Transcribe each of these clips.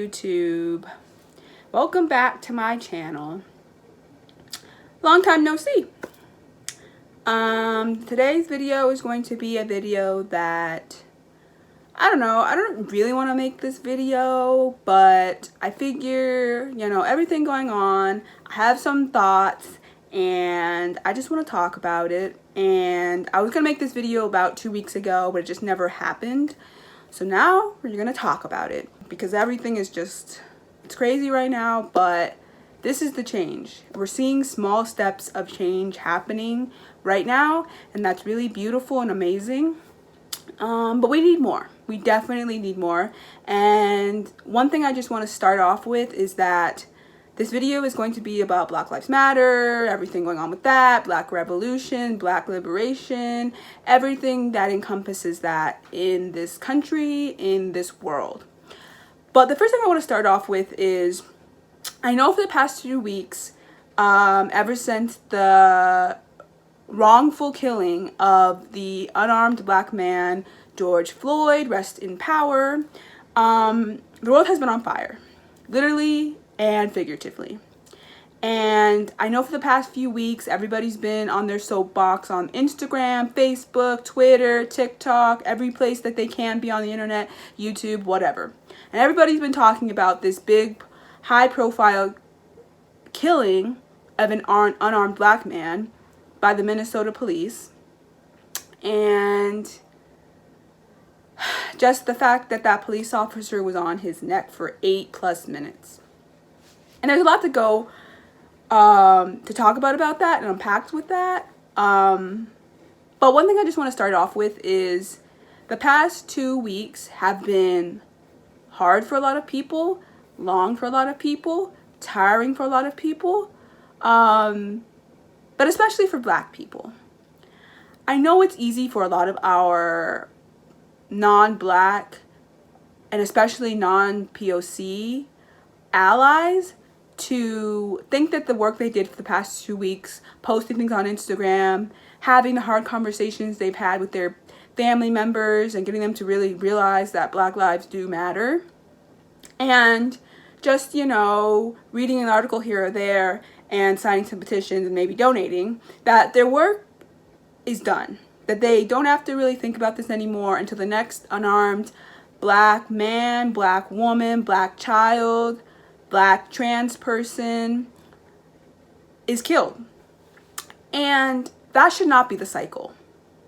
YouTube. Welcome back to my channel. Long time no see. Today's video is going to be a video that I don't really want to make this video, but I figure, everything going on, I have some thoughts and I just want to talk about it. And I was going to make this video about 2 weeks ago, but it just never happened. So now we're going to talk about it because everything is just, it's crazy right now, but this is the change. We're seeing small steps of change happening right now, and that's really beautiful and amazing. But we need more. We definitely need more. And one thing I just want to start off with is that this video is going to be about Black Lives Matter, everything going on with that, Black Revolution, Black Liberation, everything that encompasses that in this country, in this world. But the first thing I want to start off with is, I know for the past 2 weeks, ever since the wrongful killing of the unarmed black man, George Floyd, rest in power, the world has been on fire, literally and figuratively. And I know for the past few weeks, everybody's been on their soapbox on Instagram, Facebook, Twitter, TikTok, every place that they can be on the internet, YouTube, whatever. And everybody's been talking about this big, high-profile killing of an unarmed black man by the Minnesota police. And just the fact that that police officer was on his neck for 8+ minutes. And there's a lot to go to talk about that and unpack with that. But one thing I just want to start off with is the past 2 weeks have been hard for a lot of people, long for a lot of people, tiring for a lot of people, but especially for Black people. I know it's easy for a lot of our non-Black and especially non-POC allies to think that the work they did for the past 2 weeks, posting things on Instagram, having the hard conversations they've had with their family members and getting them to really realize that Black lives do matter, and just, reading an article here or there and signing some petitions and maybe donating, that their work is done. That they don't have to really think about this anymore until the next unarmed Black man, Black woman, Black child, Black trans person is killed. And that should not be the cycle.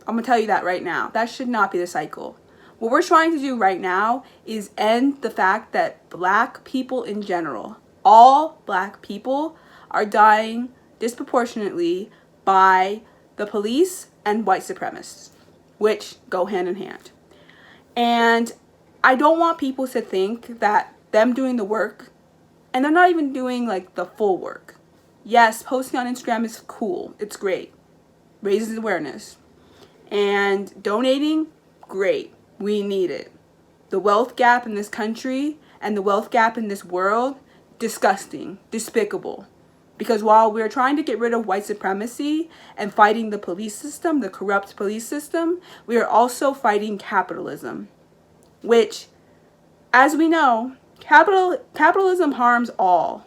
I'm going to tell you that right now. That should not be the cycle. What we're trying to do right now is end the fact that Black people in general, all Black people, are dying disproportionately by the police and white supremacists, which go hand in hand. And I don't want people to think that them doing the work, and they're not even doing like the full work. Yes, posting on Instagram is cool. It's great. Raises awareness. And donating, great. We need it. The wealth gap in this country and the wealth gap in this world, disgusting, despicable. Because while we're trying to get rid of white supremacy and fighting the police system, the corrupt police system, we are also fighting capitalism, which, as we know, capitalism harms all.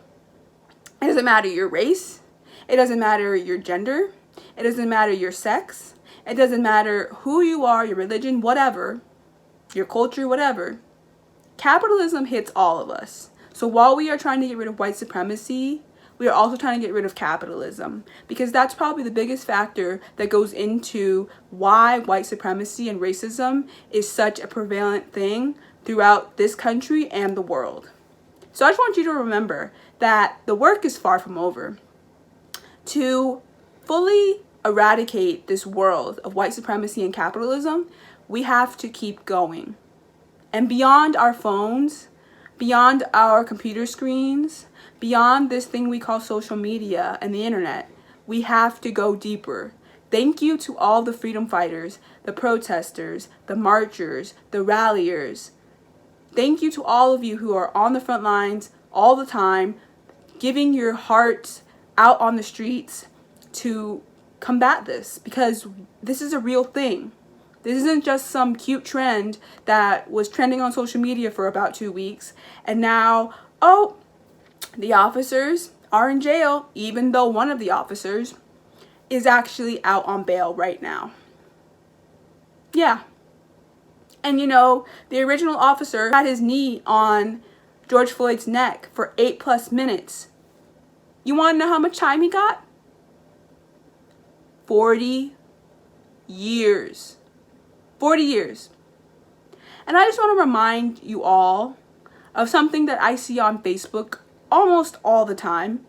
It doesn't matter your race. It doesn't matter your gender. It doesn't matter your sex. It doesn't matter who you are, your religion, whatever, your culture, whatever. Capitalism hits all of us. So while we are trying to get rid of white supremacy, we are also trying to get rid of capitalism, because that's probably the biggest factor that goes into why white supremacy and racism is such a prevalent thing throughout this country and the world. So I just want you to remember that the work is far from over. To fully eradicate this world of white supremacy and capitalism, we have to keep going. And beyond our phones, beyond our computer screens, beyond this thing we call social media and the internet, we have to go deeper. Thank you to all the freedom fighters, the protesters, the marchers, the ralliers. Thank you to all of you who are on the front lines all the time, giving your hearts out on the streets to combat this, because this is a real thing. This isn't just some cute trend that was trending on social media for about 2 weeks. And now, oh, the officers are in jail, even though one of the officers is actually out on bail right now. Yeah. And you know, the original officer had his knee on George Floyd's neck for 8+ minutes. You want to know how much time he got? 40 years. 40 years. And I just want to remind you all of something that I see on Facebook almost all the time,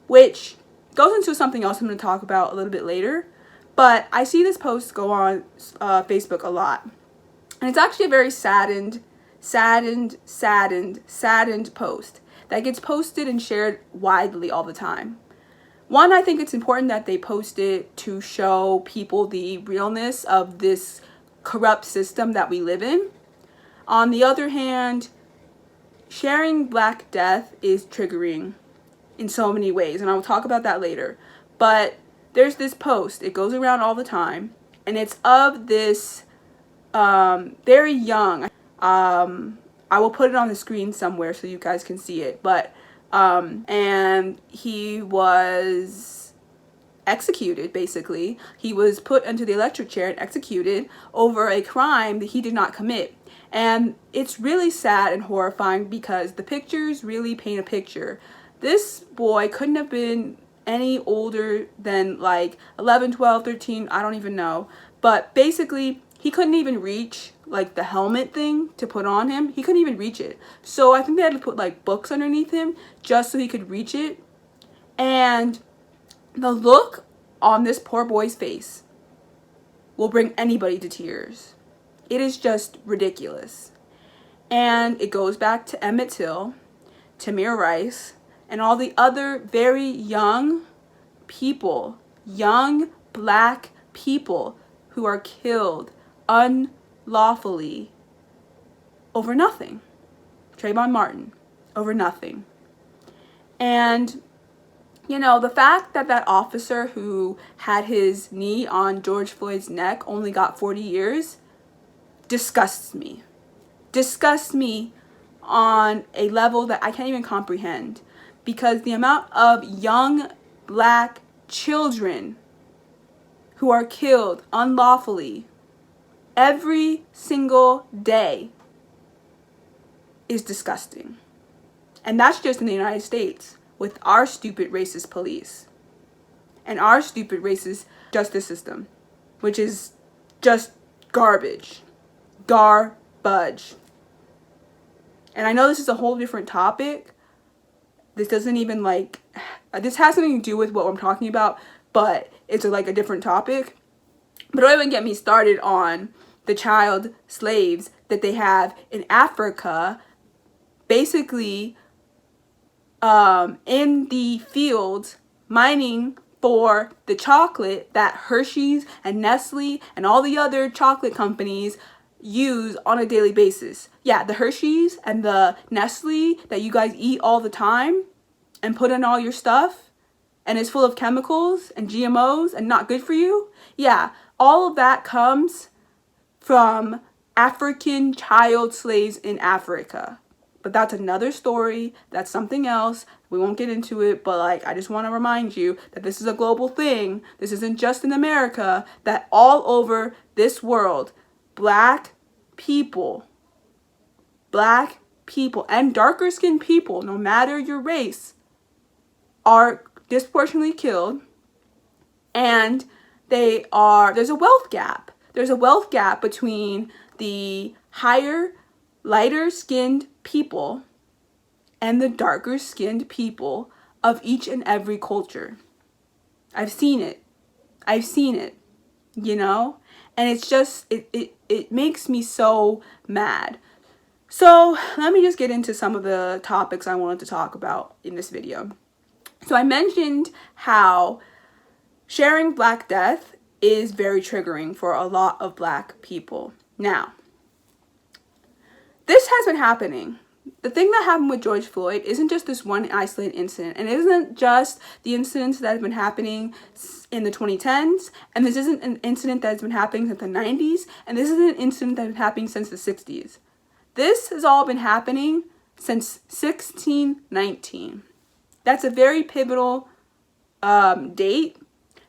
which goes into something else I'm going to talk about a little bit later. But I see this post go on Facebook a lot. And it's actually a very saddened post that gets posted and shared widely all the time. One, I think it's important that they post it to show people the realness of this corrupt system that we live in. On the other hand, sharing Black death is triggering in so many ways, and I will talk about that later. But there's this post, it goes around all the time, and it's of this very young, I will put it on the screen somewhere so you guys can see it, but and he was executed. Basically, he was put into the electric chair and executed over a crime that he did not commit. And it's really sad and horrifying because the pictures really paint a picture. This boy couldn't have been any older than like 11, 12, 13, I don't even know, but basically he couldn't even reach like the helmet thing to put on him. He couldn't even reach it. So I think they had to put like books underneath him just so he could reach it. And the look on this poor boy's face will bring anybody to tears. It is just ridiculous. And it goes back to Emmett Till, Tamir Rice, and all the other very young people, young Black people who are killed unlawfully over nothing. Trayvon Martin, over nothing. And, you know, the fact that that officer who had his knee on George Floyd's neck only got 40 years disgusts me. Disgusts me on a level that I can't even comprehend. Because the amount of young Black children who are killed unlawfully every single day is disgusting. And that's just in the United States with our stupid racist police and our stupid racist justice system, which is just garbage. Garbage. And I know this is a whole different topic. This doesn't even like, this has something to do with what I'm talking about, but it's like a different topic. But don't even get me started on the child slaves that they have in Africa, basically in the fields mining for the chocolate that Hershey's and Nestle and all the other chocolate companies use on a daily basis. Yeah, the Hershey's and the Nestle that you guys eat all the time and put in all your stuff and is full of chemicals and GMOs and not good for you. Yeah, all of that comes from African child slaves in Africa. But that's another story. That's something else. We won't get into it, but like I just want to remind you that this is a global thing. This isn't just in America, that all over this world, Black people and darker skinned people, no matter your race, are disproportionately killed. And there's a wealth gap. There's a wealth gap between the higher, lighter skinned people and the darker skinned people of each and every culture. I've seen it, you know? And it's just, it makes me so mad. So let me just get into some of the topics I wanted to talk about in this video. So I mentioned how sharing Black death is very triggering for a lot of Black people. Now, this has been happening. the thing that happened with George Floyd isn't just this one isolated incident, and it isn't just the incidents that have been happening in the 2010s, and this isn't an incident that has been happening since the 90s, and this isn't an incident that has been happening since the 60s. This has all been happening since 1619. That's a very pivotal date,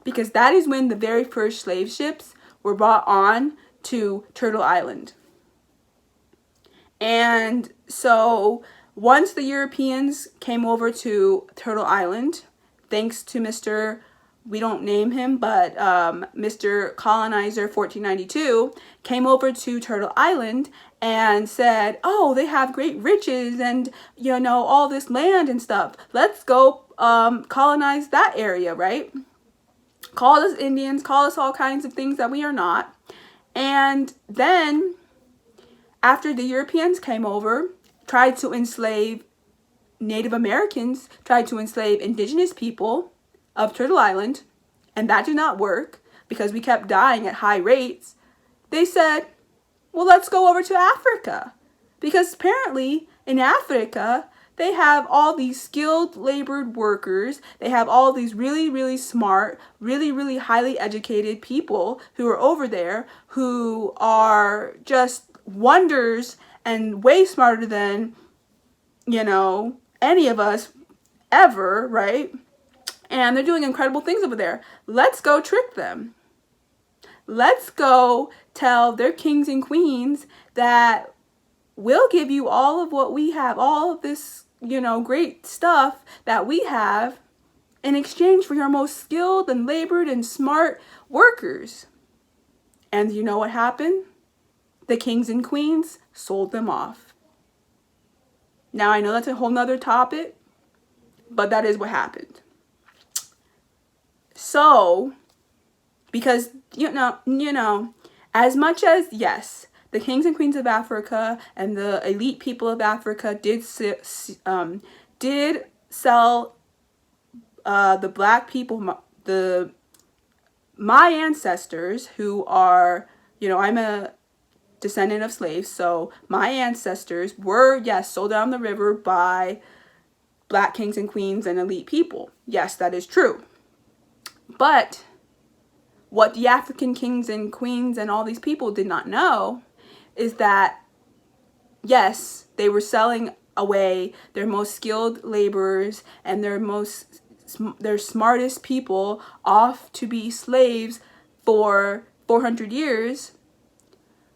because that is when the very first slave ships were brought on to Turtle Island. And so once the Europeans came over to Turtle Island, thanks to Mr. we don't name him, but Mr. Colonizer 1492 came over to Turtle Island and said, oh, they have great riches and, you know, all this land and stuff. Let's go colonize that area, right? Call us Indians, call us all kinds of things that we are not. And then after the Europeans came over, tried to enslave Native Americans, tried to enslave indigenous people of Turtle Island, and that did not work because we kept dying at high rates, they said, well, let's go over to Africa. Because apparently in Africa, they have all these skilled labored workers. They have all these really, really smart, really, really highly educated people who are over there who are just wonders and way smarter than, you know, any of us ever, right? And they're doing incredible things over there. Let's go trick them. Let's go tell their kings and queens that we'll give you all of what we have, all of this, you know, great stuff that we have in exchange for your most skilled and labored and smart workers. And you know what happened? The kings and queens sold them off. Now, I know that's a whole nother topic, but that is what happened. So, because, you know, as much as, yes, the kings and queens of Africa and the elite people of Africa did sell the black people, my ancestors, who are, you know, I'm a descendant of slaves, so my ancestors were, yes, sold down the river by black kings and queens and elite people. Yes, that is true. But what the African kings and queens and all these people did not know is that, yes, they were selling away their most skilled laborers and their smartest people off to be slaves for 400 years.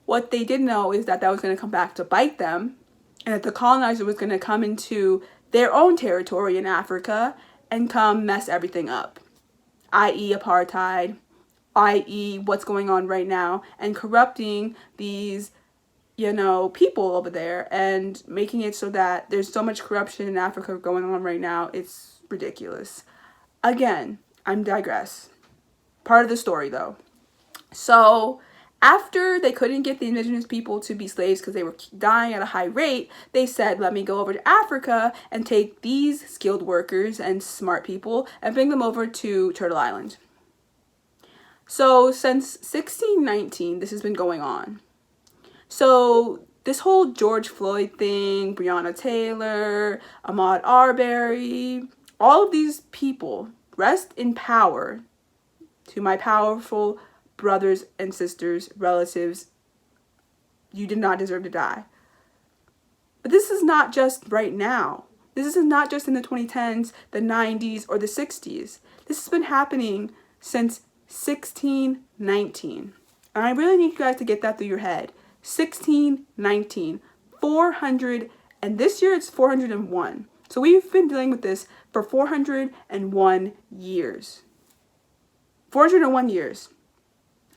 What they didn't know is that that was going to come back to bite them, and that the colonizer was going to come into their own territory in Africa and come mess everything up, i.e. apartheid, i.e. what's going on right now, and corrupting these, you know, people over there and making it so that there's so much corruption in Africa going on right now. It's ridiculous. Again, I'm digress. Part of the story though. So after they couldn't get the indigenous people to be slaves because they were dying at a high rate, they said, let me go over to Africa and take these skilled workers and smart people and bring them over to Turtle Island. So since 1619, this has been going on. So this whole George Floyd thing, Breonna Taylor, Ahmaud Arbery, all of these people, rest in power to my powerful brothers and sisters, relatives. You did not deserve to die. But this is not just right now. This is not just in the 2010s, the 90s, or the 60s. This has been happening since 1619. And I really need you guys to get that through your head. 1619. 400, and this year it's 401. So we've been dealing with this for 401 years. 401 years.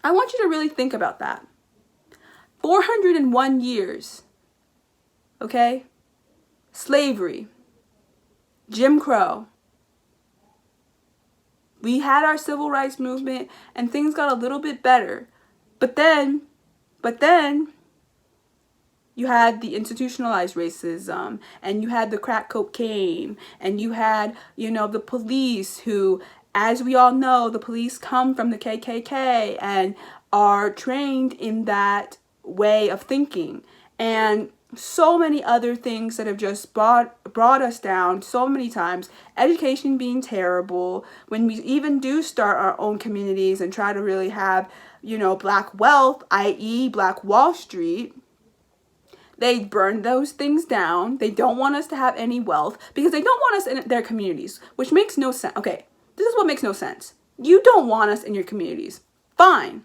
I want you to really think about that. 401 years. Okay? Slavery. Jim Crow. We had our civil rights movement and things got a little bit better. But then you had the institutionalized racism, and you had the crack cocaine, and you had, you know, the police who, as we all know, the police come from the KKK and are trained in that way of thinking. And so many other things that have just brought us down so many times. Education being terrible. When we even do start our own communities and try to really have, Black wealth, i.e. Black Wall Street, they burn those things down. They don't want us to have any wealth because they don't want us in their communities, which makes no sense. Okay, this is what makes no sense. You don't want us in your communities. Fine.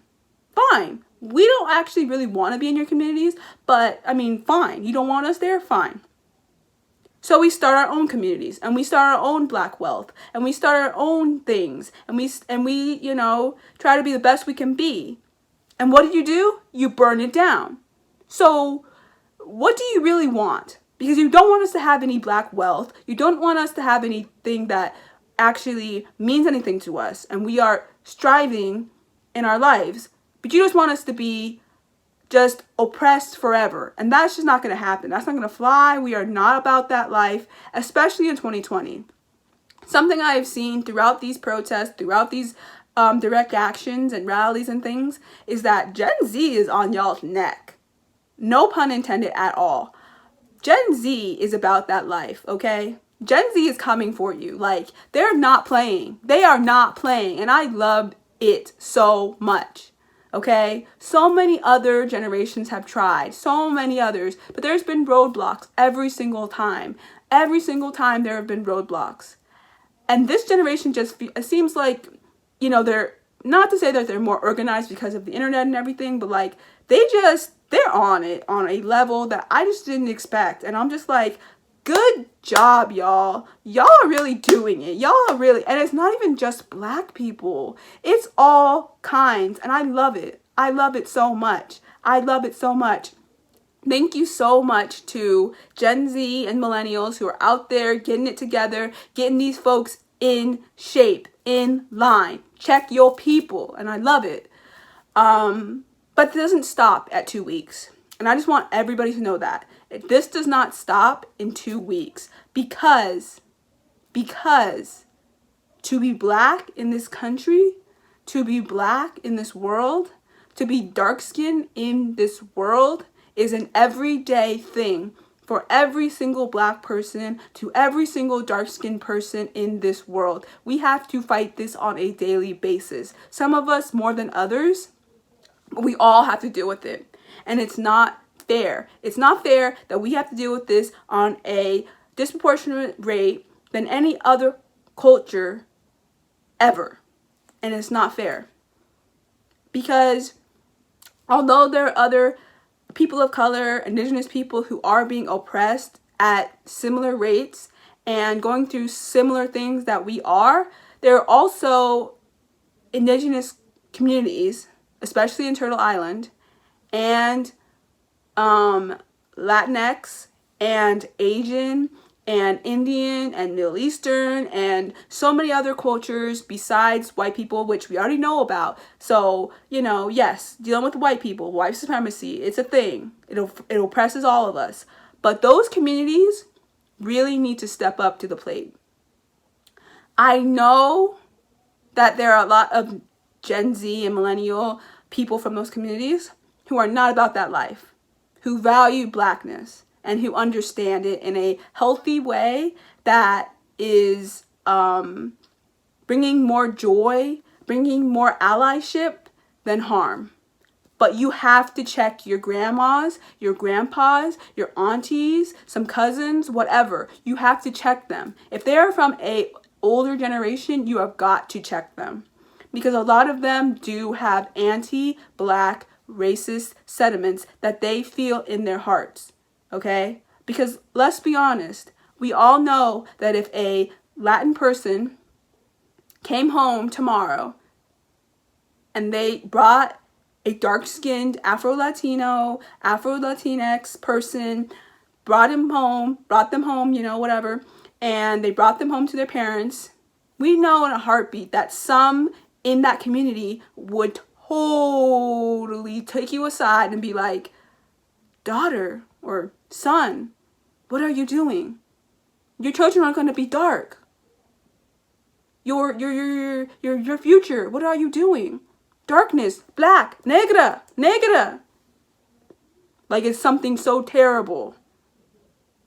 Fine. We don't actually really want to be in your communities, but fine. You don't want us there? Fine. So we start our own communities, and we start our own Black wealth, and we start our own things, and we try to be the best we can be. And what do? You burn it down. So what do you really want? Because you don't want us to have any Black wealth. You don't want us to have anything that actually means anything to us, and we are striving in our lives, but you just want us to be just oppressed forever. And that's just not going to happen. That's not going to fly. We are not about that life, especially in 2020. Something I have seen throughout these protests, throughout these direct actions and rallies and things, is that Gen Z is on y'all's neck. No pun intended at all. Gen Z is about that life, okay? Gen Z is coming for you. Like, they're not playing. They are not playing. And I loved it so much. Okay? So many other generations have tried. So many others. But there's been roadblocks every single time. Every single time there have been roadblocks. And this generation it seems like, they're, not to say that they're more organized because of the internet and everything, but like, they're on it on a level that I just didn't expect. And I'm just like, good job, y'all. Y'all are really doing it. Y'all are really, and it's not even just Black people. It's all kinds, and I love it. I love it so much. I love it so much. Thank you so much to Gen Z and millennials who are out there getting it together, getting these folks in shape, in line. Check your people, and I love it. But it doesn't stop at 2 weeks. And I just want everybody to know that. This does not stop in 2 weeks because to be Black in this country, to be Black in this world, to be dark-skinned in this world is an everyday thing for every single Black person to every single dark-skinned person in this world. We have to fight this on a daily basis. Some of us more than others, but we all have to deal with it. And it's not fair. It's not fair that we have to deal with this on a disproportionate rate than any other culture ever. And it's not fair. Because although there are other people of color, indigenous people who are being oppressed at similar rates and going through similar things that we are, there are also indigenous communities, especially in Turtle Island, and Latinx and Asian and Indian and Middle Eastern and so many other cultures besides white people, which we already know about. So, yes, dealing with white people, white supremacy, it's a thing. It oppresses all of us. But those communities really need to step up to the plate. I know that there are a lot of Gen Z and millennial people from those communities who are not about that life, who value Blackness and who understand it in a healthy way that is bringing more joy, bringing more allyship than harm. But you have to check your grandmas, your grandpas, your aunties, some cousins, whatever. You have to check them. If they are from a older generation, you have got to check them. Because a lot of them do have anti-Black racist sentiments that they feel in their hearts. Okay? Because let's be honest, we all know that if a Latin person came home tomorrow and they brought a dark-skinned Afro-Latino, Afro-Latinx person, brought them home, whatever, and they brought them home to their parents, we know in a heartbeat that some in that community would totally take you aside and be like, daughter or son, what are you doing? Your children are going to be dark. Your future, what are you doing? Darkness, black, negra. Like it's something so terrible.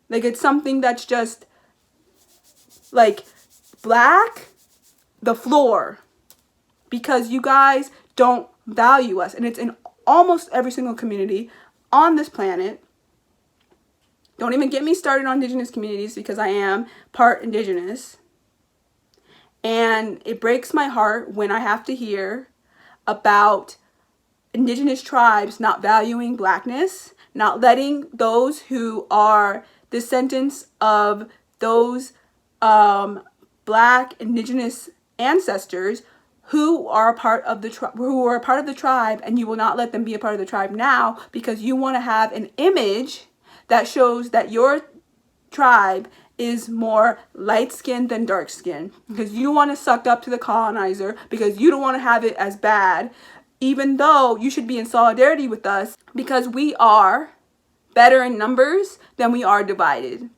Like, it's something that's just, like, black, the floor. Because you guys don't value us. And it's in almost every single community on this planet. Don't even get me started on indigenous communities, because I am part indigenous. And it breaks my heart when I have to hear about indigenous tribes not valuing blackness, not letting those who are descendants of those black indigenous ancestors who are part of the tribe, and you will not let them be a part of the tribe now because you want to have an image that shows that your tribe is more light-skinned than dark-skinned, because you want to suck up to the colonizer, because you don't want to have it as bad, even though you should be in solidarity with us because we are better in numbers than we are divided.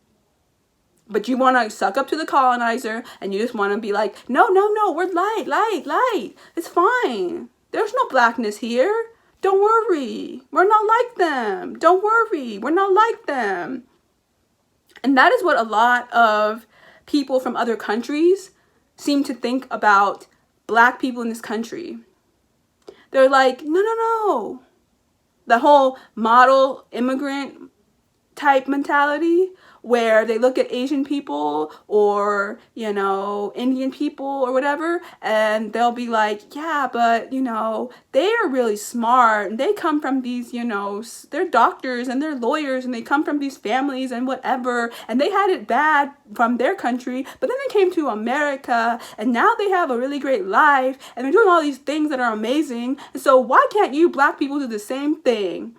But you want to suck up to the colonizer, and you just want to be like, no, we're light. It's fine. There's no blackness here. Don't worry. We're not like them. Don't worry. We're not like them. And that is what a lot of people from other countries seem to think about black people in this country. They're like, no. The whole model immigrant type mentality, where they look at Asian people or, Indian people or whatever, and they'll be like, yeah, but, they are really smart, and they come from these, they're doctors and they're lawyers, and they come from these families and whatever, and they had it bad from their country, but then they came to America, and now they have a really great life, and they're doing all these things that are amazing, and so why can't you black people do the same thing?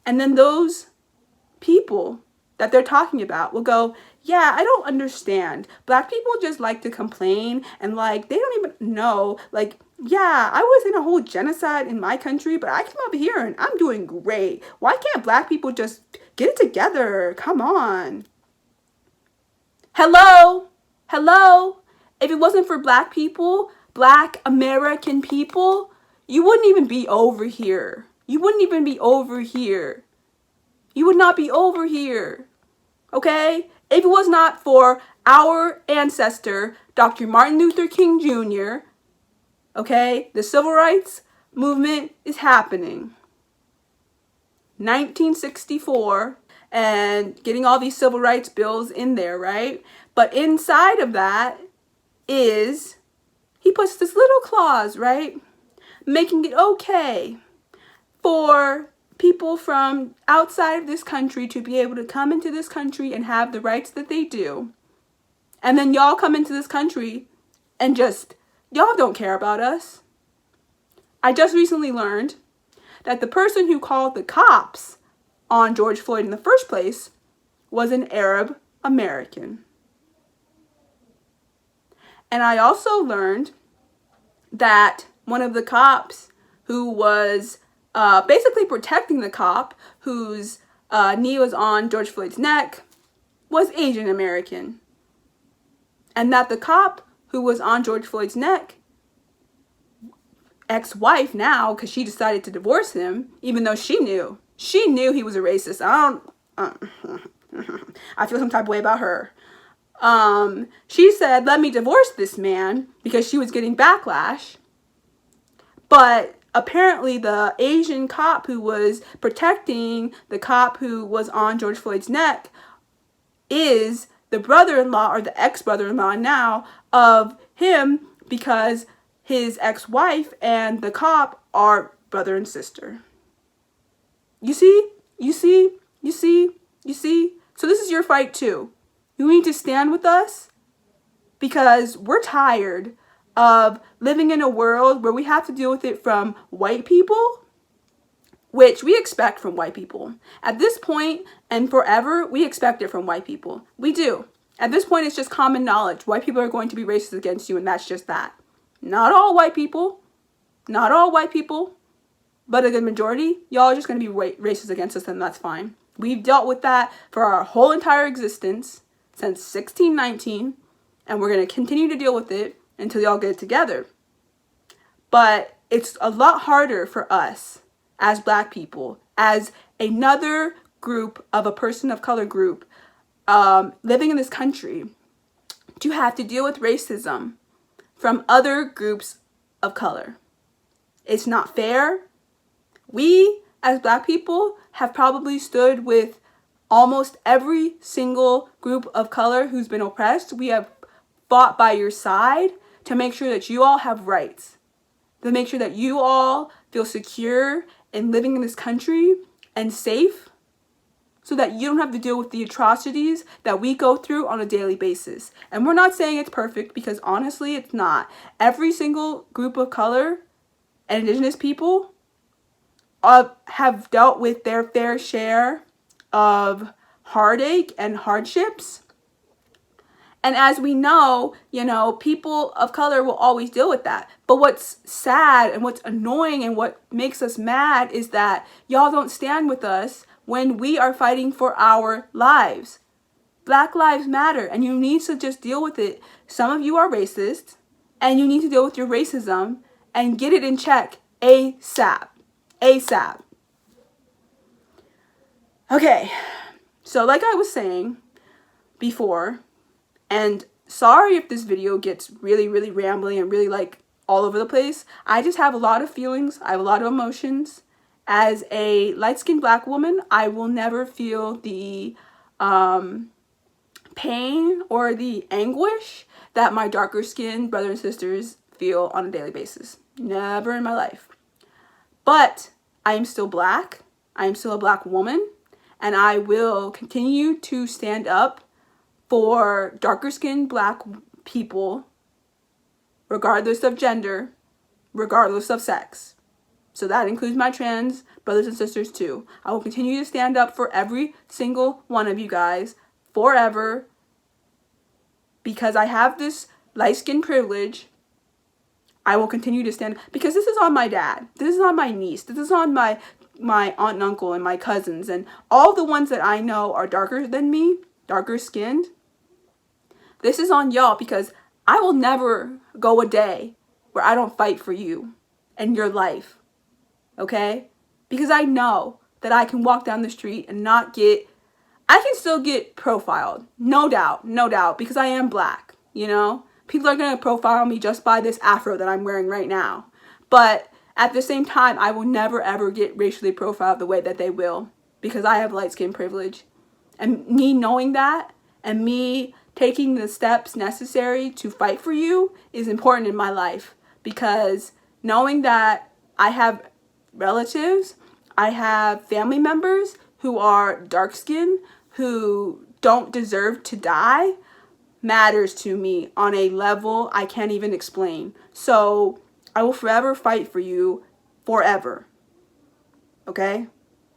And then those people that they're talking about will go, yeah, I don't understand. Black people just like to complain, and they don't even know. Yeah, I was in a whole genocide in my country, but I came over here and I'm doing great. Why can't black people just get it together? Come on. Hello. If it wasn't for black people, black American people, you wouldn't even be over here. You would not be over here, okay? If it was not for our ancestor, Dr. Martin Luther King Jr., okay, the civil rights movement is happening. 1964, and getting all these civil rights bills in there, right? But inside of that is, he puts this little clause, right? Making it okay for people from outside of this country to be able to come into this country and have the rights that they do. And then y'all come into this country and y'all don't care about us. I just recently learned that the person who called the cops on George Floyd in the first place was an Arab American. And I also learned that one of the cops who was basically protecting the cop whose knee was on George Floyd's neck was Asian American. And that the cop who was on George Floyd's neck, ex-wife now, because she decided to divorce him, even though she knew he was a racist. I feel some type of way about her. She said, let me divorce this man, because she was getting backlash. But apparently the Asian cop who was protecting the cop who was on George Floyd's neck is the brother-in-law, or the ex-brother-in-law now, of him, because his ex-wife and the cop are brother and sister. You see? So this is your fight too. You need to stand with us, because we're tired of living in a world where we have to deal with it from white people, which we expect from white people. At this point and forever, we expect it from white people. We do. At this point, it's just common knowledge. White people are going to be racist against you, and that's just that. Not all white people, but a good majority, y'all are just going to be racist against us, and that's fine. We've dealt with that for our whole entire existence since 1619, and we're going to continue to deal with it until y'all get it together. But it's a lot harder for us as black people, as another group of a person of color group living in this country to have to deal with racism from other groups of color. It's not fair. We, as Black people, have probably stood with almost every single group of color who's been oppressed. We have fought by your side to make sure that you all have rights, to make sure that you all feel secure in living in this country and safe, so that you don't have to deal with the atrocities that we go through on a daily basis. And we're not saying it's perfect, because honestly, it's not. Every single group of color and indigenous people have dealt with their fair share of heartache and hardships. And as we know, people of color will always deal with that. But what's sad and what's annoying and what makes us mad is that y'all don't stand with us when we are fighting for our lives. Black lives matter, and you need to just deal with it. Some of you are racist, and you need to deal with your racism and get it in check ASAP. ASAP. Okay, so like I was saying before, and sorry if this video gets really, really rambling and really like all over the place. I just have a lot of feelings. I have a lot of emotions. As a light-skinned Black woman, I will never feel the pain or the anguish that my darker-skinned brothers and sisters feel on a daily basis. Never in my life. But I am still Black. I am still a Black woman. And I will continue to stand up for darker-skinned Black people, regardless of gender, regardless of sex. So that includes my trans brothers and sisters too. I will continue to stand up for every single one of you guys forever, because I have this light skin privilege. I will continue to stand, because this is on my dad. This is on my niece. This is on my aunt and uncle and my cousins and all the ones that I know are darker than me, darker skinned. This is on y'all, because I will never go a day where I don't fight for you and your life. Okay? Because I know that I can walk down the street and I can still get profiled. No doubt, because I am Black, People are going to profile me just by this afro that I'm wearing right now. But at the same time, I will never ever get racially profiled the way that they will, because I have light skin privilege. And me knowing that and me taking the steps necessary to fight for you is important in my life, because knowing that I have relatives, I have family members who are dark skinned, who don't deserve to die, matters to me on a level I can't even explain. So I will forever fight for you, forever. Okay?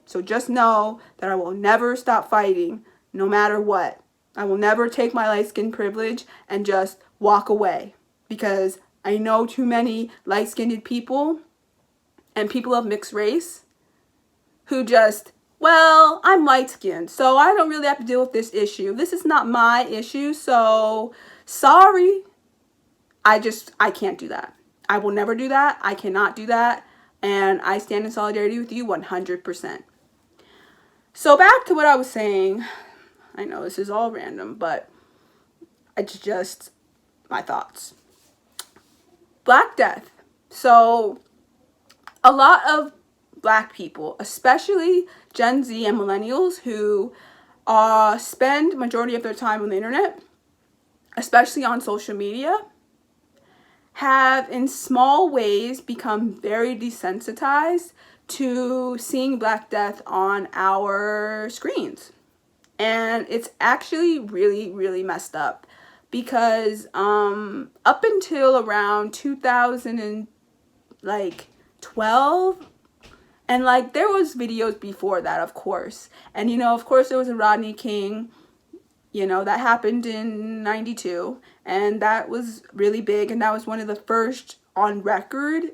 So just know that I will never stop fighting, no matter what. I will never take my light skin privilege and just walk away, because I know too many light-skinned people and people of mixed race who just, well, I'm light-skinned, so I don't really have to deal with this issue. This is not my issue, so sorry. I can't do that. I will never do that. I cannot do that. And I stand in solidarity with you 100%. So back to what I was saying. I know this is all random, but it's just my thoughts. Black Death. So a lot of Black people, especially Gen Z and millennials, who spend majority of their time on the internet, especially on social media, have in small ways become very desensitized to seeing Black Death on our screens. And it's actually really, really messed up, because up until around 2012, and there was videos before that, of course. And of course there was a Rodney King, that happened in 92, and that was really big, and that was one of the first on record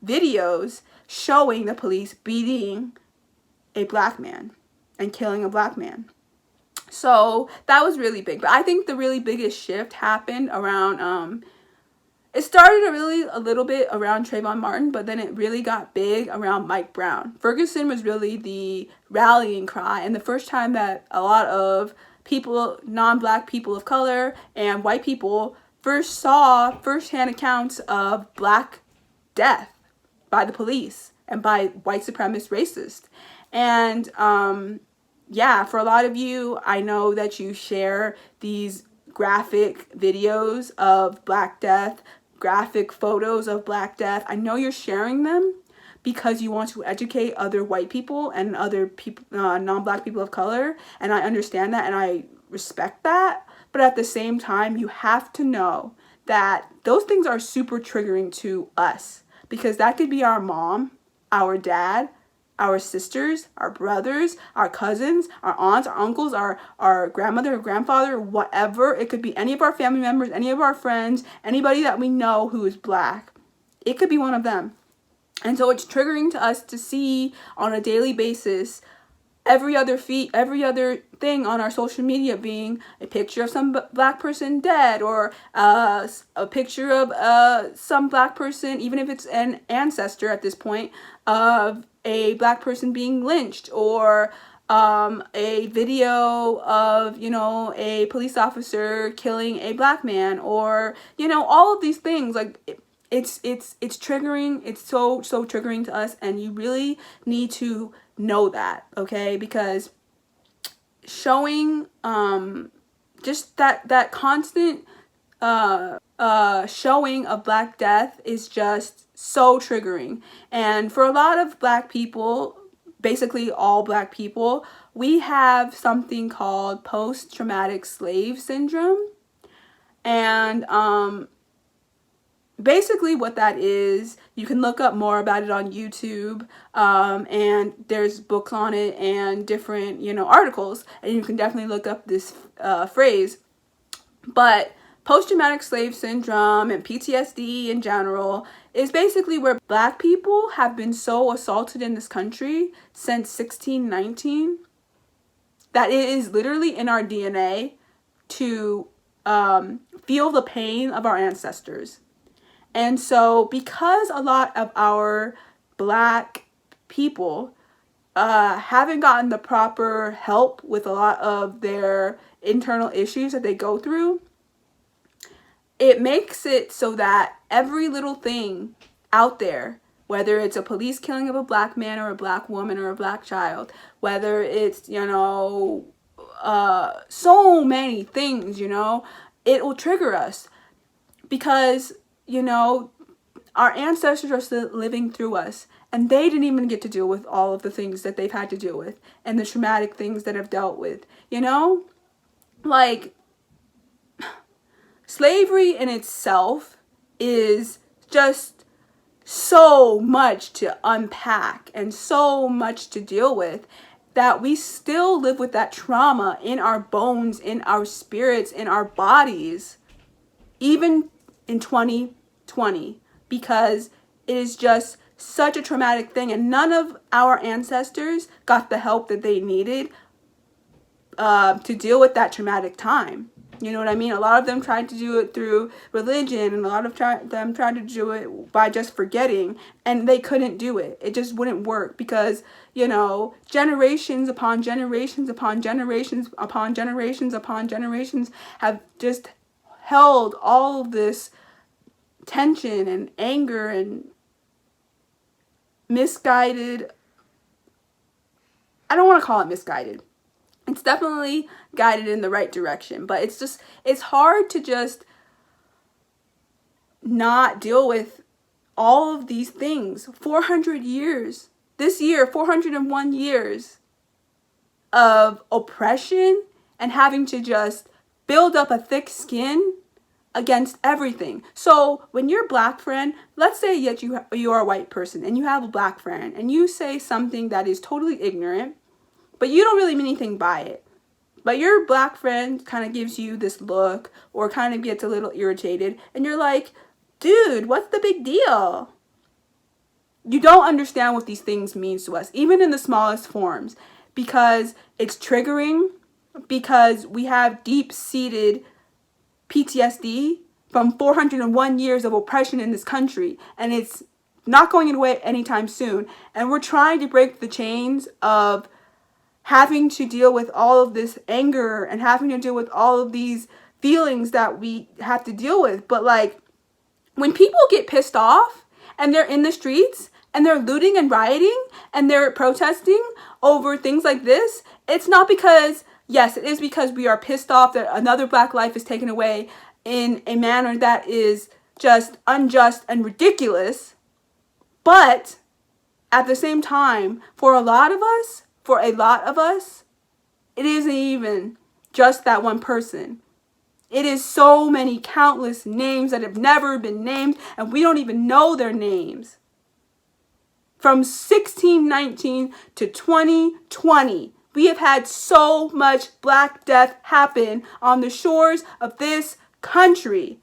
videos showing the police beating a Black man and killing a Black man. So that was really big. But I think the really biggest shift happened around It started really a little bit around Trayvon Martin, but then it really got big around Mike Brown. Ferguson was really the rallying cry, and the first time that a lot of people, non-black people of color and white people, first saw first-hand accounts of black death by the police and by white supremacist racists. And yeah, for a lot of you, I know that you share these graphic videos of Black death, graphic photos of Black death. I know you're sharing them because you want to educate other white people and other people, non-black people of color. And I understand that and I respect that. But at the same time, you have to know that those things are super triggering to us, because that could be our mom, our dad, our sisters, our brothers, our cousins, our aunts, our uncles, our grandmother or grandfather, whatever. It could be any of our family members, any of our friends, anybody that we know who is black. It could be one of them. And so it's triggering to us to see on a daily basis every other thing on our social media being a picture of some black person dead, or a picture of some black person, even if it's an ancestor at this point, of a black person being lynched, or a video of, you know, a police officer killing a black man, or, you know, all of these things. Like, it's triggering. It's so triggering to us, and you really need to know that, okay? Because showing just that constant showing of Black death is just so triggering. And for a lot of Black people, basically all Black people, we have something called post-traumatic slave syndrome. And basically what that is, you can look up more about it on YouTube, and there's books on it and different, you know, articles, and you can definitely look up this phrase. But post-traumatic slave syndrome and PTSD in general is basically where Black people have been so assaulted in this country since 1619 that it is literally in our DNA to feel the pain of our ancestors. And so because a lot of our Black people haven't gotten the proper help with a lot of their internal issues that they go through, it makes it so that every little thing out there, whether it's a police killing of a Black man or a Black woman or a Black child, whether it's, you know, so many things, you know, it will trigger us because, you know, our ancestors are still living through us, and they didn't even get to deal with all of the things that they've had to deal with and the traumatic things that have dealt with, you know? Like, slavery in itself is just so much to unpack and so much to deal with that we still live with that trauma in our bones, in our spirits, in our bodies, even in 2020, because it is just such a traumatic thing, and none of our ancestors got the help that they needed to deal with that traumatic time. You know what I mean? A lot of them tried to do it through religion, and a lot of them tried to do it by just forgetting, and they couldn't do it. It just wouldn't work because, you know, generations upon generations upon generations upon generations upon generations have just held all of this tension and anger and misguided. I don't want to call it misguided. It's definitely guided in the right direction, but it's hard to just not deal with all of these things. 400 years, this year, 401 years of oppression and having to just build up a thick skin against everything. So when your Black friend, let's say that you are a white person and you have a Black friend and you say something that is totally ignorant, but you don't really mean anything by it. But your Black friend kind of gives you this look or kind of gets a little irritated, and you're like, dude, what's the big deal? You don't understand what these things mean to us, even in the smallest forms, because it's triggering, because we have deep-seated PTSD from 401 years of oppression in this country, and it's not going away anytime soon. And we're trying to break the chains of having to deal with all of this anger and having to deal with all of these feelings that we have to deal with. But like, when people get pissed off and they're in the streets and they're looting and rioting and they're protesting over things like this, it's not because, yes, it is because we are pissed off that another Black life is taken away in a manner that is just unjust and ridiculous. But at the same time, for a lot of us, it isn't even just that one person. It is so many countless names that have never been named, and we don't even know their names. From 1619 to 2020, we have had so much Black death happen on the shores of this country,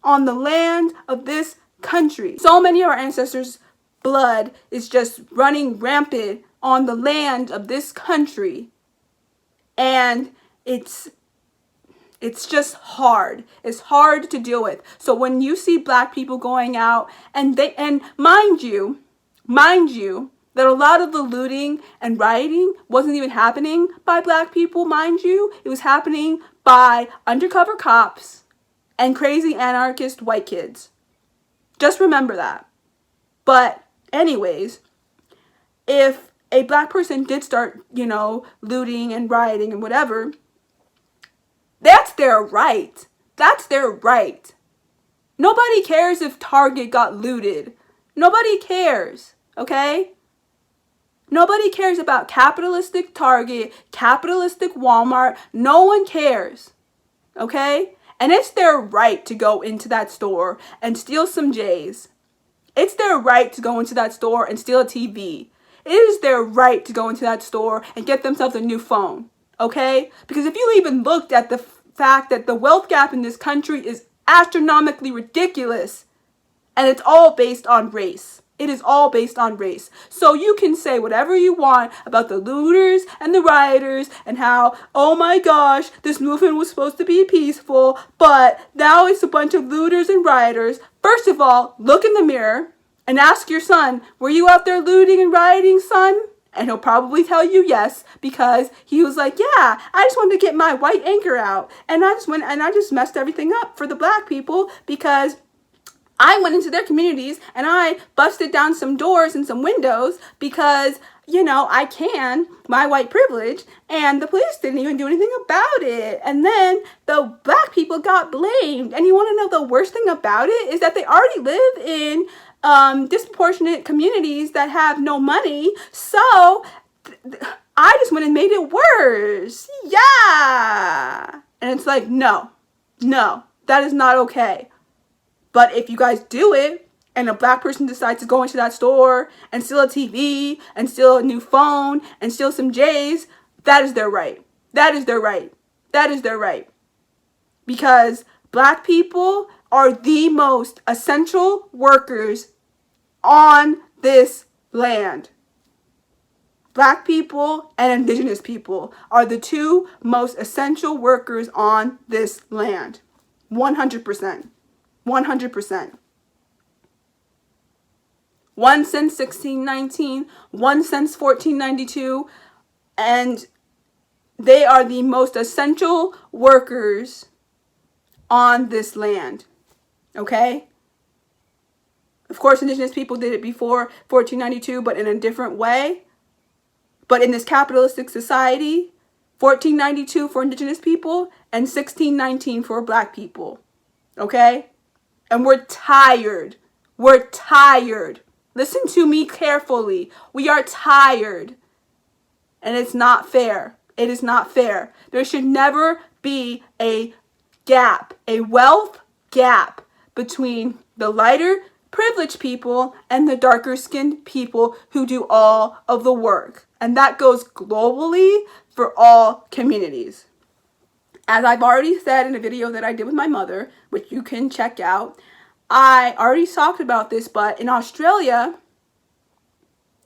on the land of this country. So many of our ancestors' blood is just running rampant on the land of this country. And it's just hard. It's hard to deal with. So when you see Black people going out and mind you, that a lot of the looting and rioting wasn't even happening by Black people, mind you. It was happening by undercover cops and crazy anarchist white kids. Just remember that. But anyways, if a Black person did start, looting and rioting and whatever, that's their right. That's their right. Nobody cares if Target got looted. Nobody cares, okay? Nobody cares about capitalistic Target, capitalistic Walmart. No one cares, okay? And it's their right to go into that store and steal some J's. It's their right to go into that store and steal a TV. It is their right to go into that store and get themselves a new phone, okay? Because if you even looked at the fact that the wealth gap in this country is astronomically ridiculous, and it's all based on race. It is all based on race. So you can say whatever you want about the looters and the rioters and how, oh my gosh, this movement was supposed to be peaceful, but now it's a bunch of looters and rioters. First of all, look in the mirror and ask your son, were you out there looting and rioting, son? And he'll probably tell you yes, because he was like, yeah, I just wanted to get my white anchor out. And I just messed everything up for the Black people, because I went into their communities and I busted down some doors and some windows because, my white privilege, and the police didn't even do anything about it. And then the Black people got blamed. And you want to know the worst thing about it is that they already live in disproportionate communities that have no money. So I just went and made it worse. Yeah. And it's like, no, that is not okay. But if you guys do it, and a Black person decides to go into that store and steal a TV and steal a new phone and steal some J's, that is their right. That is their right. That is their right. Because Black people are the most essential workers on this land. Black people and Indigenous people are the two most essential workers on this land. 100%. 100%. One since 1619, one since 1492, and they are the most essential workers on this land. Okay? Of course, Indigenous people did it before 1492, but in a different way. But in this capitalistic society, 1492 for Indigenous people and 1619 for Black people. Okay? And we're tired. We're tired. Listen to me carefully. We are tired. And it's not fair. It is not fair. There should never be a gap, a wealth gap between the lighter privileged people and the darker skinned people who do all of the work. And that goes globally for all communities. As I've already said in a video that I did with my mother, which you can check out, I already talked about this, but in Australia,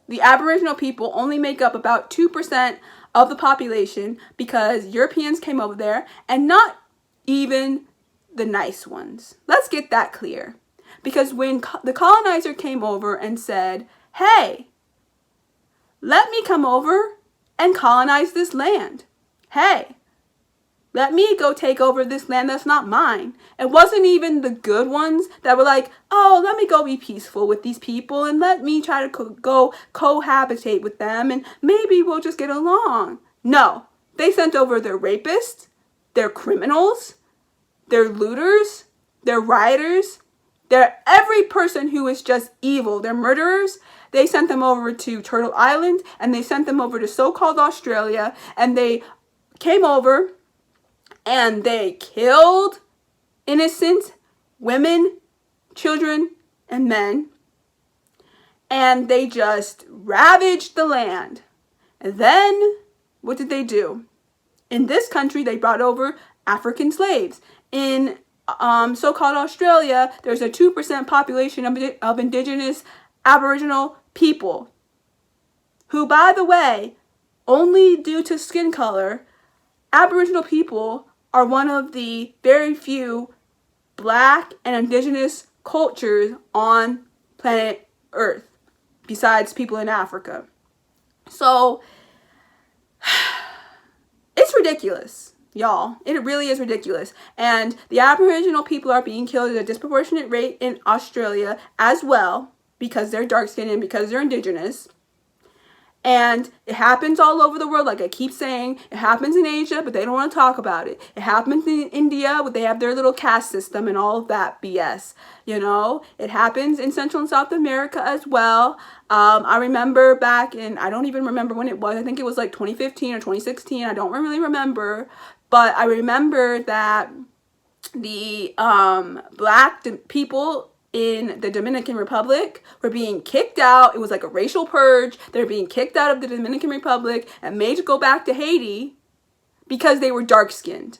the Aboriginal people only make up about 2% of the population because Europeans came over there, and not even the nice ones. Let's get that clear. Because when the colonizer came over and said, hey, let me come over and colonize this land. Hey, let me go take over this land that's not mine. It wasn't even the good ones that were like, oh, let me go be peaceful with these people and let me try to go cohabitate with them and maybe we'll just get along. No, they sent over their rapists, their criminals, their looters, their rioters, their every person who is just evil, they're murderers. They sent them over to Turtle Island and they sent them over to so-called Australia and they came over and they killed innocent women, children, and men. And they just ravaged the land. And then, what did they do? In this country, they brought over African slaves. In so-called Australia, there's a 2% population of indigenous Aboriginal people. Who, by the way, only due to skin color, Aboriginal people are one of the very few Black and indigenous cultures on planet Earth, besides people in Africa. So, it's ridiculous, y'all. It really is ridiculous. And the Aboriginal people are being killed at a disproportionate rate in Australia as well, because they're dark-skinned and because they're indigenous. And it happens all over the world, like I keep saying. It happens in Asia, but they don't want to talk about it. It happens in India, but they have their little caste system and all of that BS. You know, it happens in Central and South America as well. I remember back in, I don't even remember when it was. I think it was like 2015 or 2016. I don't really remember. But I remember that the Black people in the Dominican Republic were being kicked out. It was like a racial purge. They're being kicked out of the Dominican Republic and made to go back to Haiti because they were dark-skinned.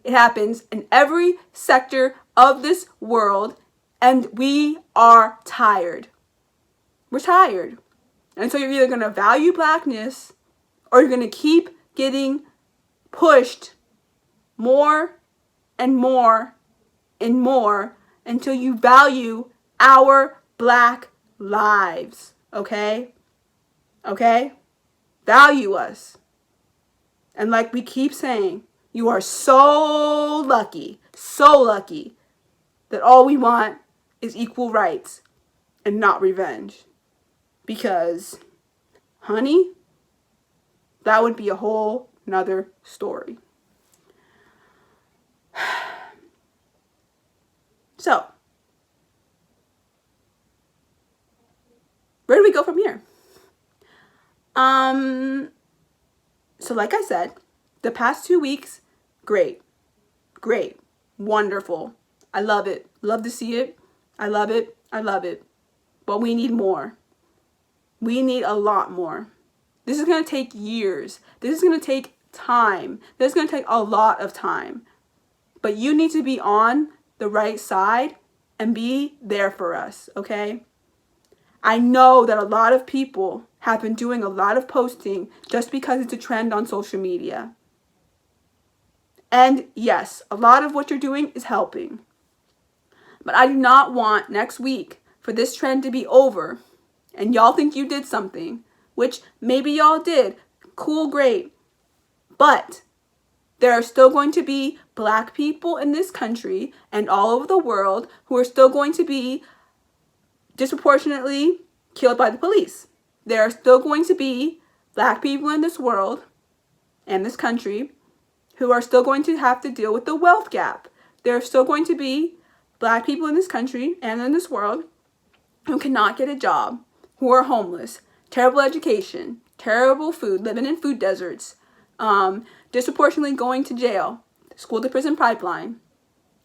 It happens in every sector of this world, and we are tired. We're tired. And so you're either going to value Blackness or you're going to keep getting pushed more and more and more until you value our Black lives, okay? Okay? Value us. And like we keep saying, you are so lucky that all we want is equal rights and not revenge. Because, honey, that would be a whole nother story. So, where do we go from here? So like I said, the past 2 weeks, great, wonderful. I love it. Love to see it. I love it. But we need more. We need a lot more. This is going to take years. This is going to take time. This is going to take a lot of time. But you need to be on the right side and be there for us, okay? I know that a lot of people have been doing a lot of posting just because it's a trend on social media. And yes, a lot of what you're doing is helping. But I do not want next week for this trend to be over and y'all think you did something, which maybe y'all did. Cool, great. But there are still going to be Black people in this country and all over the world who are still going to be disproportionately killed by the police. There are still going to be Black people in this world and this country who are still going to have to deal with the wealth gap. There are still going to be Black people in this country and in this world who cannot get a job, who are homeless, terrible education, terrible food, living in food deserts, disproportionately going to jail, school to prison pipeline.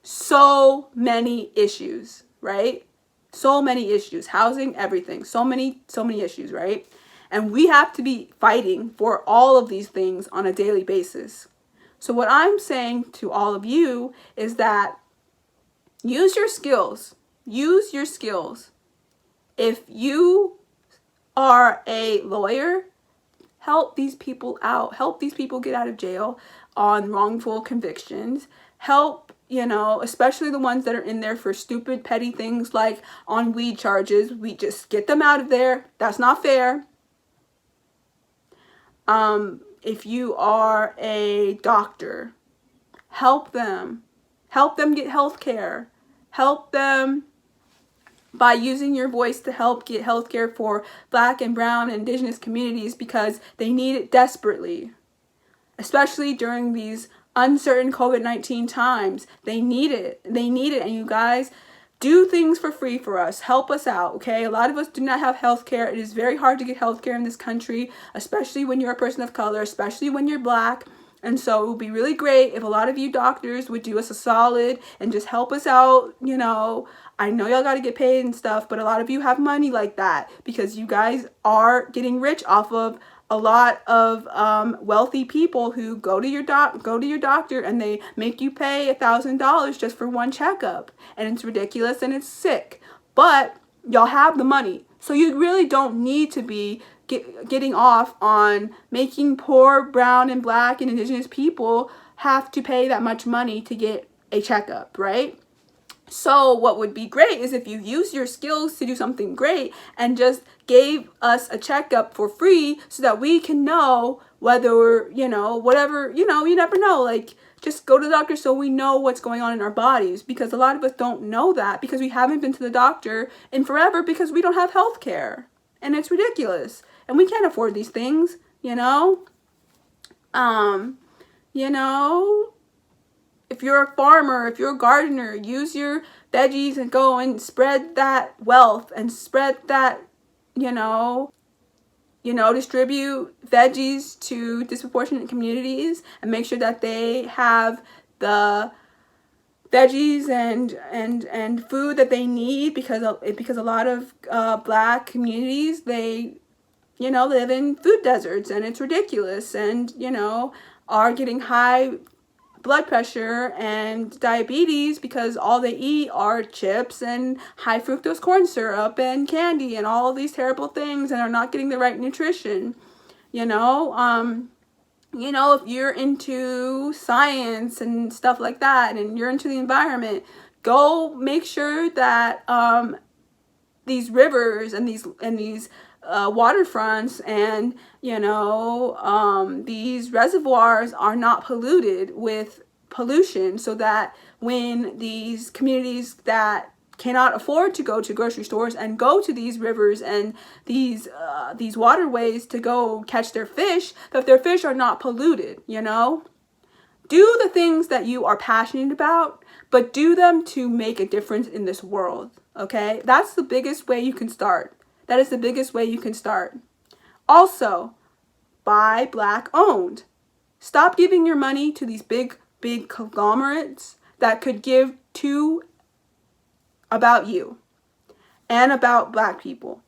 So many issues, right? So many issues, housing, everything, so many issues, right? And we have to be fighting for all of these things on a daily basis. So what I'm saying to all of you is that use your skills. Use your skills. If you are a lawyer, help these people out. Help these people get out of jail on wrongful convictions. help, you know, especially the ones that are in there for stupid, petty things like on weed charges. We just get them out of there. That's not fair. If you are a doctor, help them. Help them get health care. Help them by using your voice to help get health care for Black and brown and indigenous communities, because they need it desperately. Especially during these uncertain COVID-19 times. They need it. They need it. And you guys, do things for free for us. Help us out, okay? A lot of us do not have health care. It is very hard to get health care in this country, especially when you're a person of color, especially when you're Black. And so it would be really great if a lot of you doctors would do us a solid and just help us out. You know, I know y'all got to get paid and stuff, but a lot of you have money like that because you guys are getting rich off of a lot of wealthy people who go to your doctor and they make you pay $1,000 just for one checkup, and it's ridiculous and it's sick. But y'all have the money, so you really don't need to be getting off on making poor brown and Black and indigenous people have to pay that much money to get a checkup, right? So what would be great is if you use your skills to do something great and just gave us a checkup for free so that we can know whether, you know, whatever, you know, you never know, like just go to the doctor so we know what's going on in our bodies, because a lot of us don't know that because we haven't been to the doctor in forever because we don't have health care, and it's ridiculous. And we can't afford these things, you know? You know, if you're a farmer, if you're a gardener, use your veggies and go and spread that wealth and spread that, distribute veggies to disproportionate communities and make sure that they have the veggies and food that they need, because a lot of Black communities, they live in food deserts, and it's ridiculous, and, are getting high blood pressure and diabetes because all they eat are chips and high fructose corn syrup and candy and all of these terrible things, and are not getting the right nutrition. If you're into science and stuff like that, and you're into the environment, go make sure that these rivers and these waterfronts and these reservoirs are not polluted with pollution, so that when these communities that cannot afford to go to grocery stores and go to these rivers and these waterways to go catch their fish, that their fish are not polluted. Do the things that you are passionate about, but do them to make a difference in this world. Okay, that's the biggest way you can start. That is the biggest way you can start. Also, buy Black owned. Stop giving your money to these big conglomerates that could give to about you and about Black people.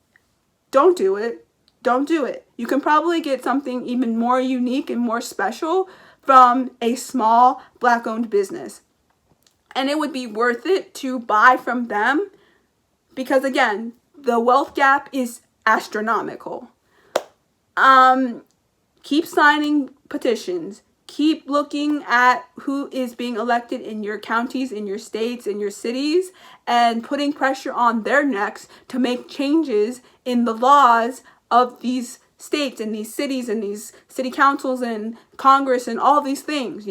Don't do it. Don't do it. You can probably get something even more unique and more special from a small Black owned business. And it would be worth it to buy from them because, again, the wealth gap is astronomical. Keep signing petitions. Keep looking at who is being elected in your counties, in your states, in your cities, and putting pressure on their necks to make changes in the laws of these states and these cities and these city councils and Congress and all these things,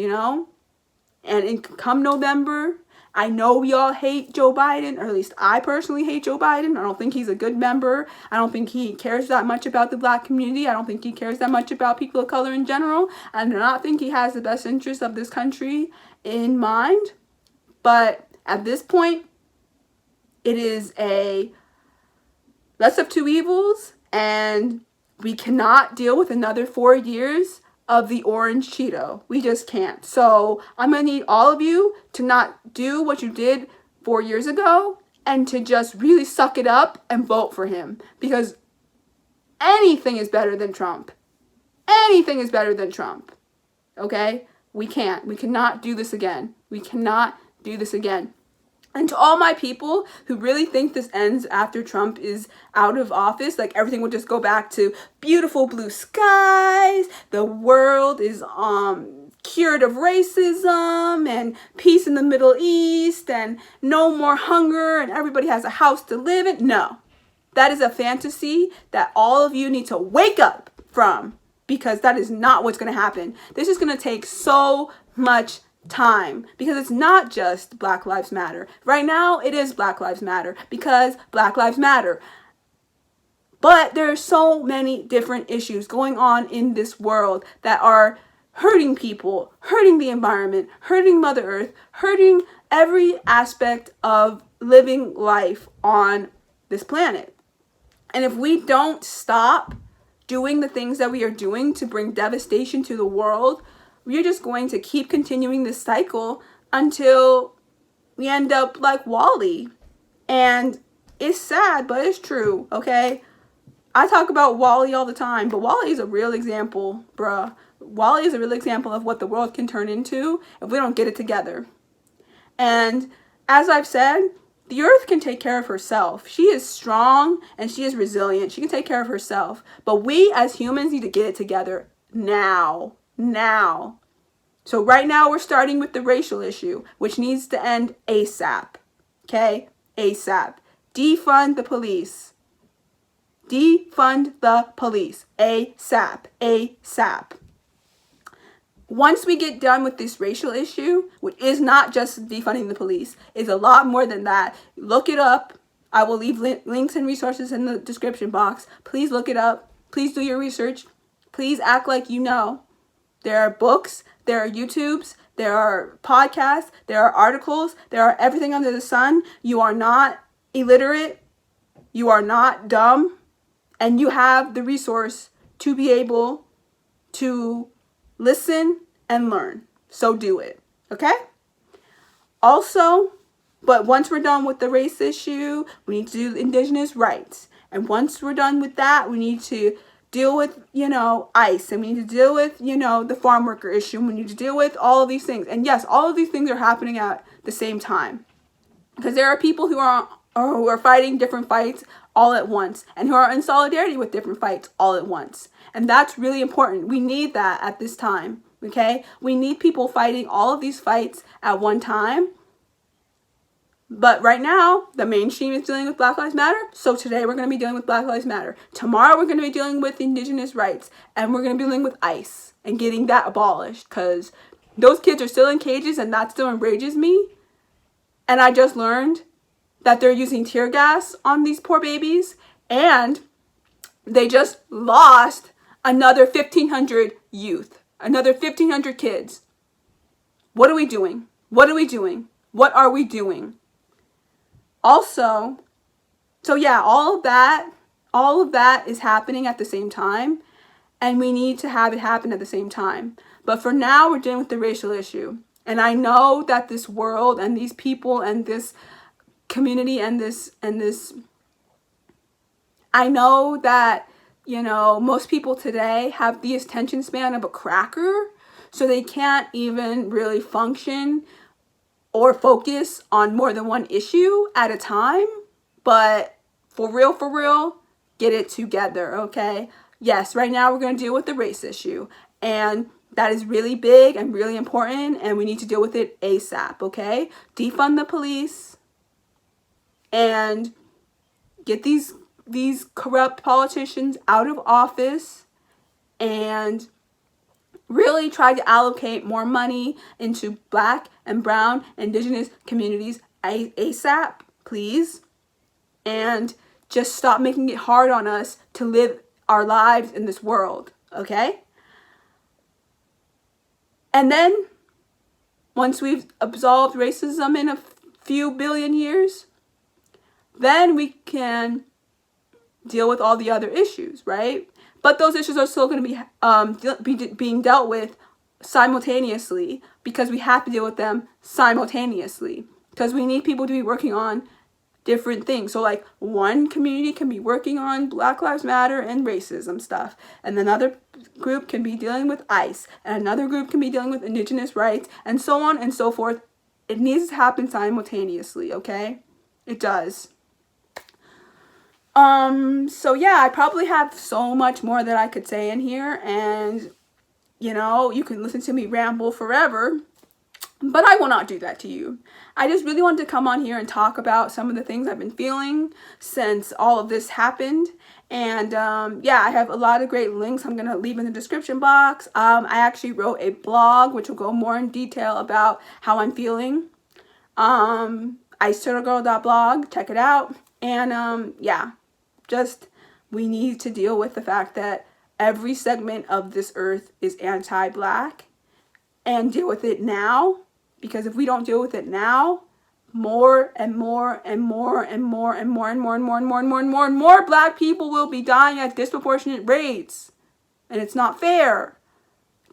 And come November, I know we all hate Joe Biden, or at least I personally hate Joe Biden. I don't think he's a good member. I don't think he cares that much about the Black community. I don't think he cares that much about people of color in general. I do not think he has the best interests of this country in mind. But at this point, it is a less of two evils, and we cannot deal with another 4 years of the orange Cheeto. We just can't. So I'm going to need all of you to not do what you did 4 years ago and to just really suck it up and vote for him, because anything is better than Trump. Anything is better than Trump. Okay? We cannot do this again. We cannot do this again. And to all my people who really think this ends after Trump is out of office, like everything will just go back to beautiful blue skies, the world is cured of racism and peace in the Middle East and no more hunger and everybody has a house to live in. No, that is a fantasy that all of you need to wake up from, because that is not what's going to happen. This is going to take so much time, because it's not just Black Lives Matter. Right now, it is Black Lives Matter because Black Lives Matter. But there are so many different issues going on in this world that are hurting people, hurting the environment, hurting Mother Earth, hurting every aspect of living life on this planet. And if we don't stop doing the things that we are doing to bring devastation to the world, we're just going to keep continuing this cycle until we end up like Wall-E. And it's sad, but it's true, okay? I talk about Wall-E all the time, but Wall-E is a real example, bruh. Wall-E is a real example of what the world can turn into if we don't get it together. And as I've said, the earth can take care of herself. She is strong and she is resilient. She can take care of herself. But we as humans need to get it together now. Now. So right now we're starting with the racial issue, which needs to end ASAP. Okay? ASAP. Defund the police. Defund the police. ASAP. ASAP. Once we get done with this racial issue, which is not just defunding the police, it's a lot more than that. Look it up. I will leave links and resources in the description box. Please look it up. Please do your research. Please act like you know. There are books, there are YouTubes, there are podcasts, there are articles, there are everything under the sun. You are not illiterate. You are not dumb. And you have the resource to be able to listen and learn. So do it. Okay? Also, but once we're done with the race issue, we need to do Indigenous rights. And once we're done with that, we need to deal with, ICE. And we need to deal with, the farm worker issue. We need to deal with all of these things. And yes, all of these things are happening at the same time. Because there are people who are fighting different fights all at once, and who are in solidarity with different fights all at once. And that's really important. We need that at this time, okay? We need people fighting all of these fights at one time. But right now, the mainstream is dealing with Black Lives Matter, so today we're going to be dealing with Black Lives Matter. Tomorrow we're going to be dealing with Indigenous rights, and we're going to be dealing with ICE and getting that abolished, because those kids are still in cages, and that still enrages me. And I just learned that they're using tear gas on these poor babies, and they just lost another 1,500 youth, another 1,500 kids. What are we doing? What are we doing? What are we doing? Also, so yeah, all of that is happening at the same time, and we need to have it happen at the same time. But for now, we're dealing with the racial issue. And I know that this world and these people and this community and this I know that most people today have the attention span of a cracker, so they can't even really function or focus on more than one issue at a time. But for real, get it together, okay? Yes, right now we're going to deal with the race issue, and that is really big and really important, and we need to deal with it ASAP, okay? Defund the police and get these corrupt politicians out of office, and really try to allocate more money into Black and brown Indigenous communities ASAP, please. And just stop making it hard on us to live our lives in this world, okay? And then, once we've absolved racism in a few billion years, then we can deal with all the other issues, right? But those issues are still going to be being dealt with simultaneously, because we have to deal with them simultaneously, because we need people to be working on different things. So like one community can be working on Black Lives Matter and racism stuff, and another group can be dealing with ICE, and another group can be dealing with Indigenous rights, and so on and so forth. It needs to happen simultaneously, okay? It does. So yeah, I probably have so much more that I could say in here, and You know, you can listen to me ramble forever, but I will not do that to you. I just really wanted to come on here and talk about some of the things I've been feeling since all of this happened. And yeah, I have a lot of great links I'm going to leave in the description box. I actually wrote a blog which will go more in detail about how I'm feeling. iceturtlegirl.blog, check it out. And yeah, just we need to deal with the fact that every segment of this earth is anti-black, and deal with it now, because if we don't deal with it now, more and more and more and more and more and more and more and more and more and more and more black people will be dying at disproportionate rates. And it's not fair.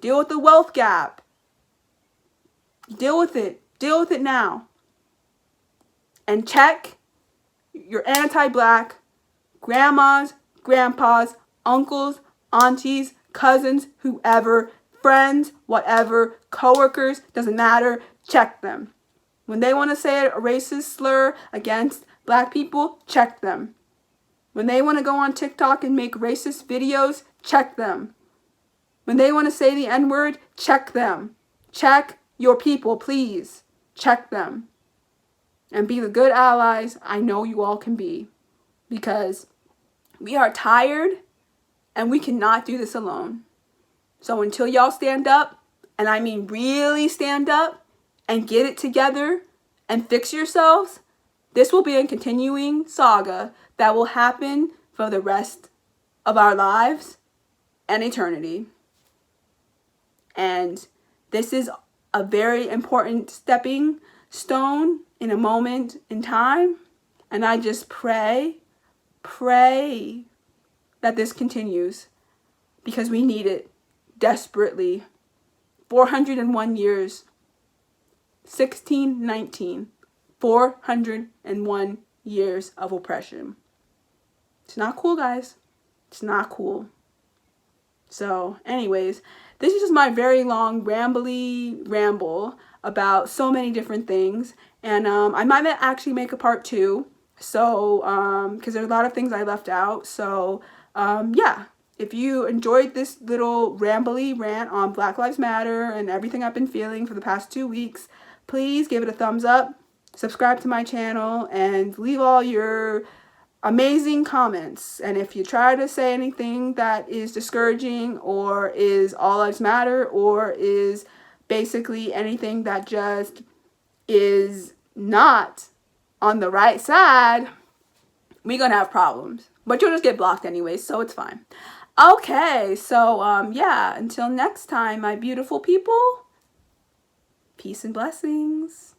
Deal with the wealth gap. Deal with it. Deal with it now. And check your anti-black grandmas, grandpas, uncles, aunties, cousins, whoever, friends, whatever, coworkers, doesn't matter, check them. When they want to say a racist slur against black people, check them. When they want to go on TikTok and make racist videos, check them. When they want to say the N-word, check them. Check your people, please. Check them. And be the good allies I know you all can be. Because we are tired and we cannot do this alone. So until y'all stand up, and I mean really stand up and get it together and fix yourselves, this will be a continuing saga that will happen for the rest of our lives and eternity. And this is a very important stepping stone in a moment in time. And I just pray that this continues, because we need it desperately. 401 years. 1619. 401 years of oppression. It's not cool, guys. It's not cool. So, anyways, this is just my very long rambly ramble about so many different things. And I might actually make a part 2. So, because there's a lot of things I left out. So, yeah. If you enjoyed this little rambly rant on Black Lives Matter and everything I've been feeling for the past 2 weeks, please give it a thumbs up, subscribe to my channel, and leave all your amazing comments. And if you try to say anything that is discouraging or is all lives matter or is basically anything that just is not on the right side, we're gonna have problems. But you'll just get blocked anyway, so it's fine. Okay, so yeah, until next time, my beautiful people, peace and blessings.